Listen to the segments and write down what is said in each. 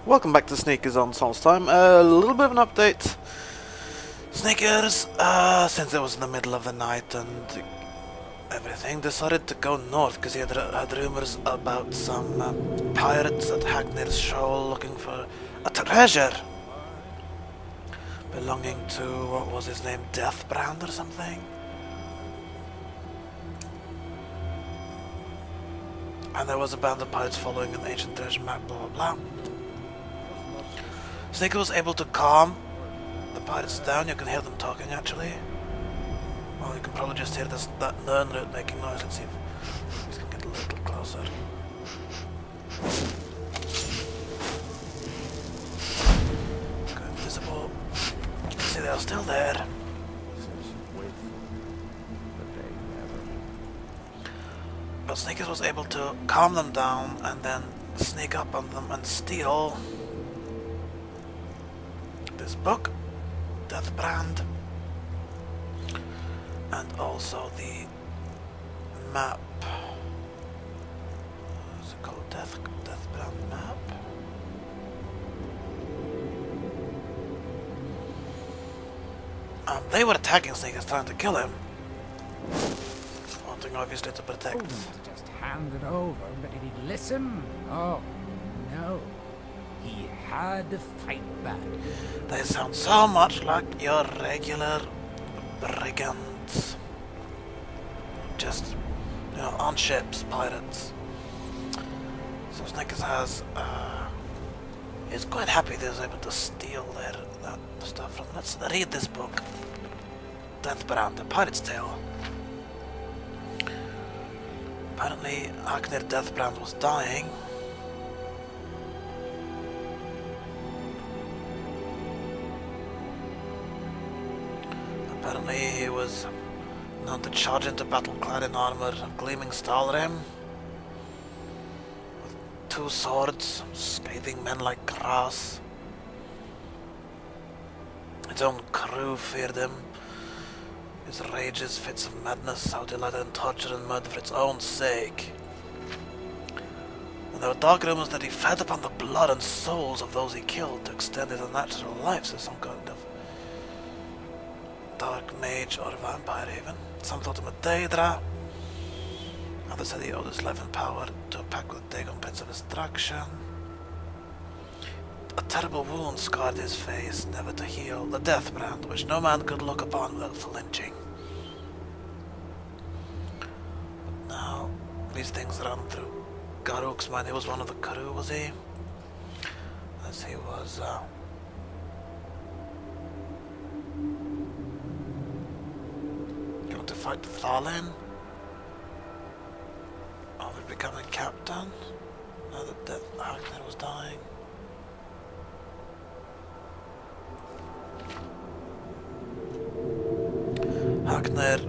Welcome back to Sneakers on Solstheim. A little bit of an update. Sneakers, since it was in the middle of the night and everything, decided to go north because he had rumors about some pirates at Hackner's shoal looking for a treasure belonging to, what was his name, Deathbrand or something? And there was a band of pirates following an ancient treasure map, blah blah blah. Snake was able to calm the pirates down. You can hear them talking actually. Well, you can probably just hear that Nernroot making noise. Let's see if we can get a little closer. Go invisible. You can see they are still there. But Sneakers was able to calm them down and then sneak up on them and steal this book, Deathbrand, and also the map. What is it called? Deathbrand map? They were attacking Sneakers, trying to kill him. Wanting obviously to protect. Just hand it over, but did he listen? Oh, no. He had to fight back. They sound so much like your regular brigands. Just, you know, on ships, pirates. So Snickers has, he's quite happy that he was able to steal that stuff from them. Let's read this book. Deathbrand, A Pirate's Tale. Apparently, Akner Deathbrand was dying. Apparently he was known to charge into battle clad in armor and gleaming Stalrim, with 2 swords, scathing men like grass. His own crew feared him. His rages, fits of madness, how delighted in torture and murder for its own sake. And there were dark rumors that he fed upon the blood and souls of those he killed to extend his unnatural lives as some kind of dark mage or vampire even. Some thought him a Daedra. Others said he owed his life and power to a pact with Dagon, Prince of Destruction. A terrible wound scarred his face, never to heal. The Deathbrand, which no man could look upon without flinching. But now, these things run through Garuk's mind. He was one of the crew, was he? As he was, going to fight Thalin over becoming captain now that Hagner was dying. Hagner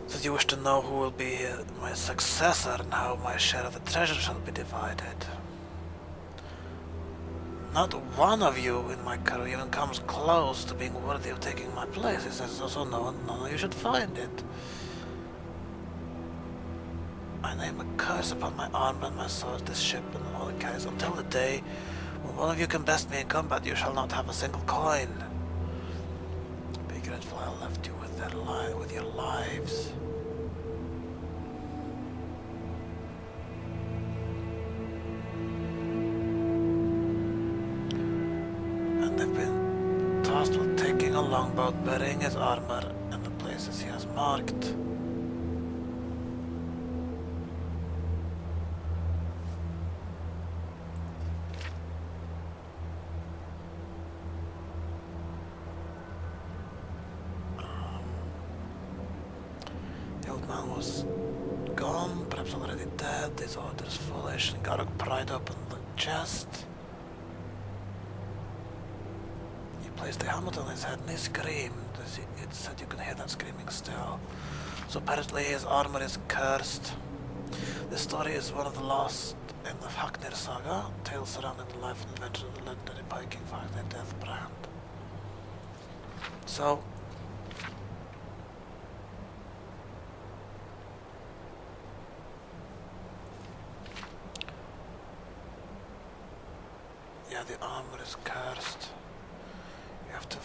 says you wish to know who will be my successor and how my share of the treasure shall be divided. Not one of you in my crew even comes close to being worthy of taking my place. He says also none of you should find it. I name a curse upon my arm and my sword, this ship and all it carries, until the day when one of you can best me in combat. You shall not have a single coin. Be grateful I left you with your lives. They've been tasked with taking a longboat, burying his armor in the places he has marked. The old man was gone, perhaps already dead. His orders foolish, and Garuk pried open the chest. Placed the helmet on his head and he screamed. It said you can hear that screaming still. So apparently his armor is cursed. This story is one of the last in the Haknir saga, tales surrounding the life and adventure of the legendary Viking fighter Deathbrand. So Yeah, the armor is cursed. You have to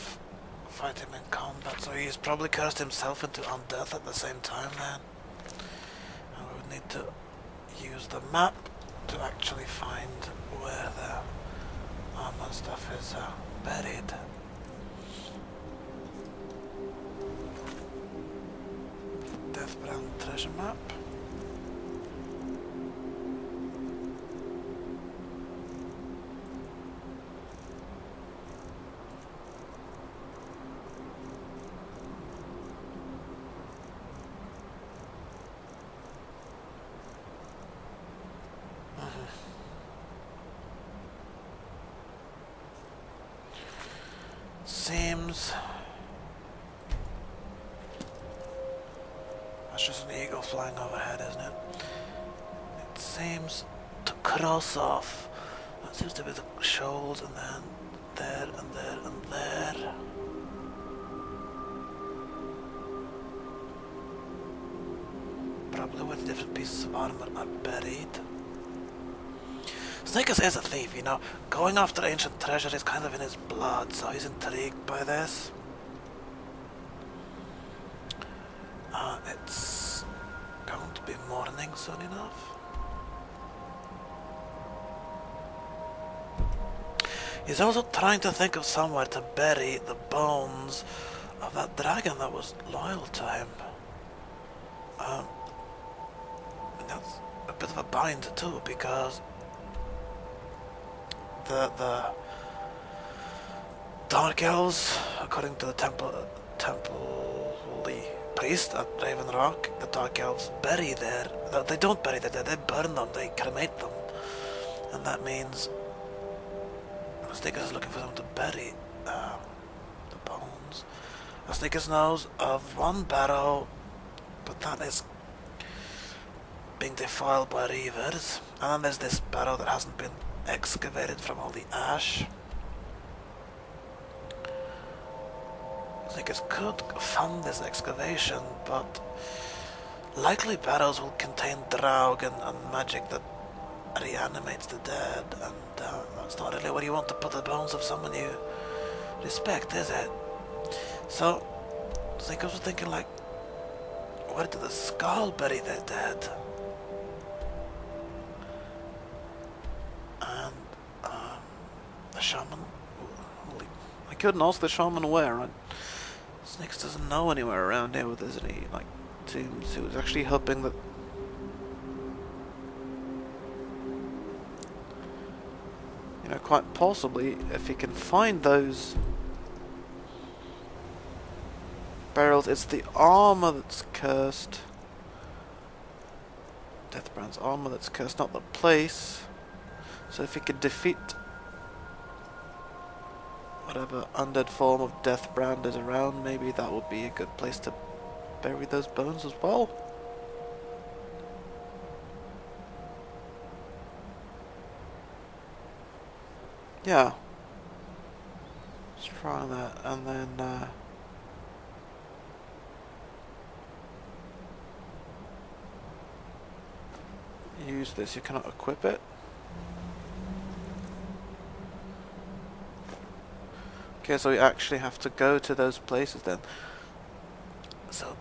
fight him in combat, so he's probably cursed himself into undeath at the same time then. And we would need to use the map to actually find where the armor and stuff is buried. Deathbrand treasure map. Seems that's just an eagle flying overhead, isn't it? It seems to cross off. That seems to be the shoals, and then there and there and there. Probably where the different pieces of armor are buried. Snickers is a thief, you know. Going after ancient treasure is kind of in his blood, so he's intrigued by this. It's going to be morning soon enough. He's also trying to think of somewhere to bury the bones of that dragon that was loyal to him. And that's a bit of a bind too, because the Dark Elves, according to the temple priest at Raven Rock, the Dark Elves bury their... No, they don't bury their dead, they burn them, they cremate them. And that means Snickers is looking for someone to bury the bones. Snickers knows of one barrow, but that is being defiled by reavers. And then there's this barrow that hasn't been excavated from all the ash. Snickers could fund this excavation, but likely barrows will contain draug and magic that reanimates the dead, and that's not really where you want to put the bones of someone you respect, is it? So Snickers was thinking, like, where did the skull bury their dead? And the shaman, I couldn't ask the shaman where, right? Snickers doesn't know anywhere around here where there's any, like, tombs. He was actually hoping that quite possibly, if he can find those barrels, it's the armor that's cursed. Deathbrand's armor that's cursed, not the place. So if he could defeat whatever undead form of Deathbrand is around, maybe that would be a good place to bury those bones as well. Yeah. Let's try that, and then use this. You cannot equip it. Okay, so we actually have to go to those places then. So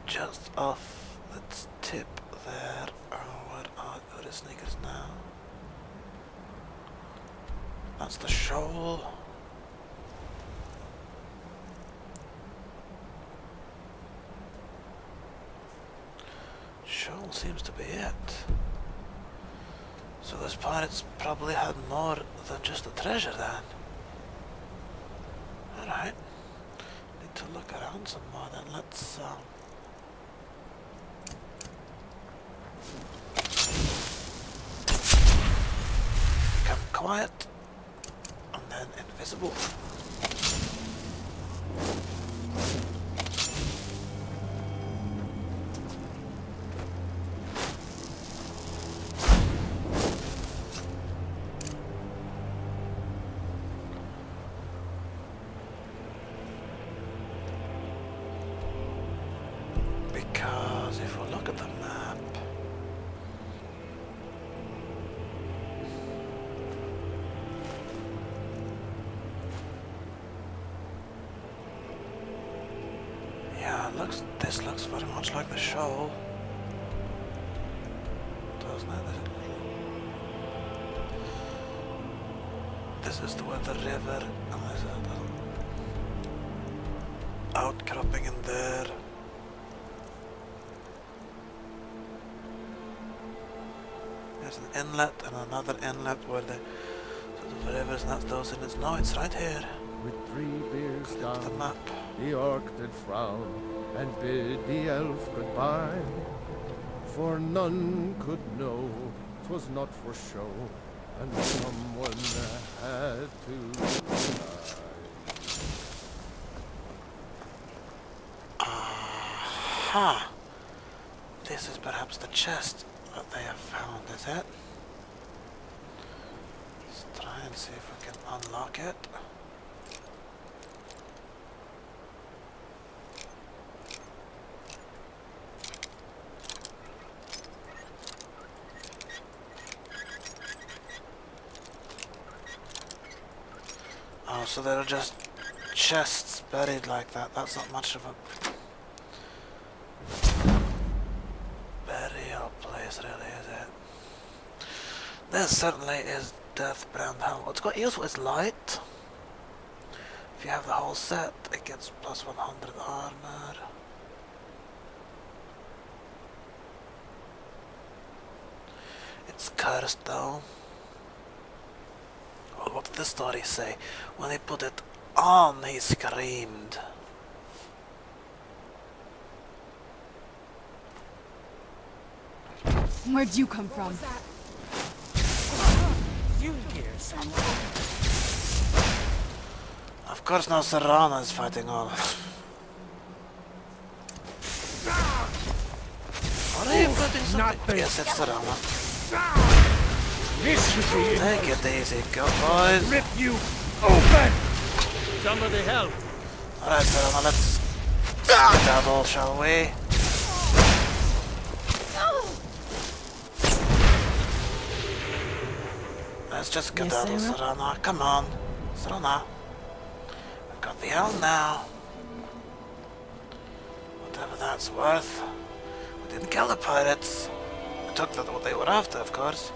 just off the tip there. Where is Snickers now? That's the shoal. Shoal seems to be it. So those pirates probably had more than just the treasure then. Alright. Need to look around some more then. Let's become quiet. And then invisible. Because if we look at the map, This looks very much like the show, doesn't it? This is where the river, and there's an outcropping in there. There's an inlet and another inlet where the river's not those inlets. No, it's right here. With 3 beers Look at the down, map. the orc did frown and bid the elf goodbye. For none could know 'twas not for show, and someone had to die. Aha! This is perhaps the chest that they have found, is it? Let's try and see if we can unlock it. Oh, so there are just chests buried like that. That's not much of a burial place, really, is it? This certainly is Deathbrand Hell. What's quite useful is light. If you have the whole set, it gets plus 100 armor. It's cursed though. Well, what did the story say? When he put it on, he screamed. Where'd you come from? You hear something? Of course now Serana is fighting on. What are you putting something? Yes, it's Serana. This should be it. Take it easy, go boys. Rip you open! Somebody help! Alright Serana, let's skedaddle, shall we? Let's just skedaddle, Serana. Come on. Serana. We've got the L now. Whatever that's worth. We didn't kill the pirates. We took that what they were after, of course.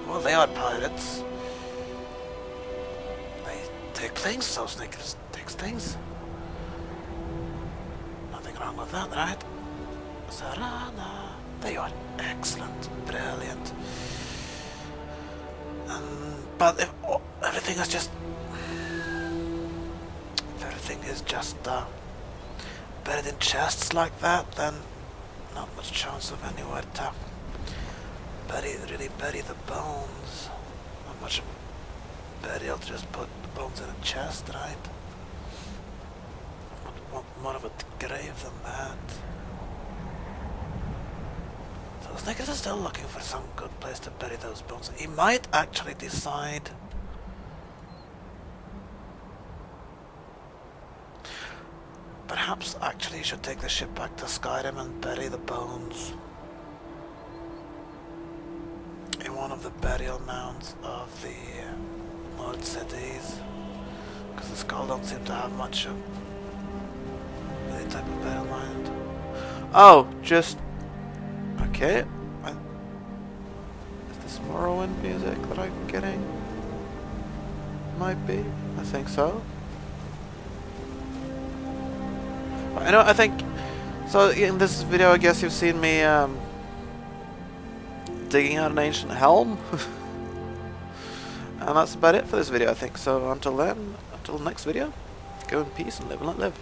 Well, they are pirates. They take things, so Snickers takes things. Nothing wrong with that, right? Serana. There you are. Excellent. Brilliant. But if everything is just... If everything is just buried in chests like that, then not much chance of anywhere to really bury the bones. Not much burial to just put the bones in a chest, right? Would want more of a grave than that. So Snickers is still looking for some good place to bury those bones. He might actually decide perhaps actually he should take the ship back to Skyrim and bury the bones in one of the burial mounds of the North cities, because the Skull don't seem to have much of any type of burial mound. Oh, just okay. Is this Morrowind music that I'm getting? Might be. I think so. I think so. In this video, I guess you've seen me digging out an ancient helm, and that's about it for this video, I think. So until then, until the next video, go in peace and live and let live.